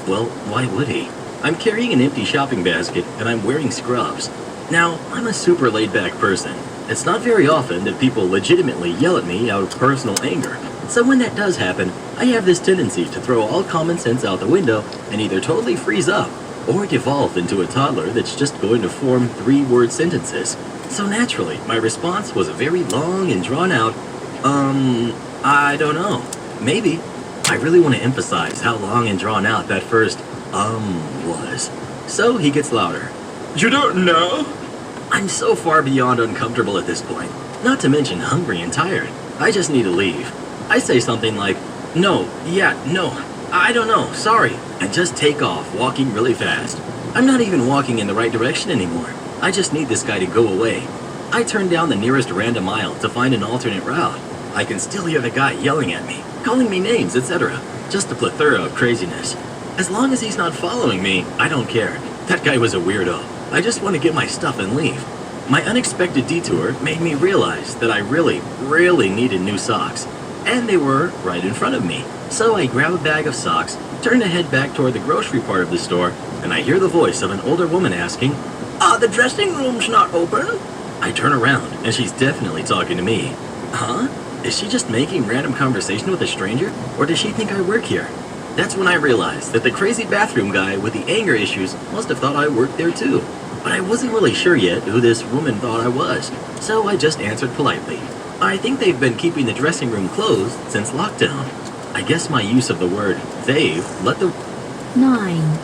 Well, why would he? I'm carrying an empty shopping basket and I'm wearing scrubs. Now, I'm a super laid-back person. It's not very often that people legitimately yell at me out of personal anger. So when that does happen, I have this tendency to throw all common sense out the window and either totally freeze up or devolve into a toddler that's just going to form 3-word sentences. So naturally, my response was a very long and drawn out, I don't know. Maybe. I really want to emphasize how long and drawn out that first, was. So he gets louder. You don't know? I'm so far beyond uncomfortable at this point. Not to mention hungry and tired. I just need to leave. I say something like, no, I don't know, sorry, and just take off, walking really fast. I'm not even walking in the right direction anymore. I just need this guy to go away. I turn down the nearest random aisle to find an alternate route. I can still hear the guy yelling at me, calling me names, etc. Just a plethora of craziness. As long as he's not following me, I don't care. That guy was a weirdo. I just want to get my stuff and leave. My unexpected detour made me realize that I really needed new socks. And they were right in front of me. So I grab a bag of socks, turn to head back toward the grocery part of the store, and I hear the voice of an older woman asking, the dressing room's not open? I turn around, and she's definitely talking to me. Huh? Is she just making random conversation with a stranger? Or does she think I work here? That's when I realized that the crazy bathroom guy with the anger issues must have thought I worked there too. But I wasn't really sure yet who this woman thought I was, so I just answered politely. I think they've been keeping the dressing room closed since lockdown. I guess my use of the word they've let the 9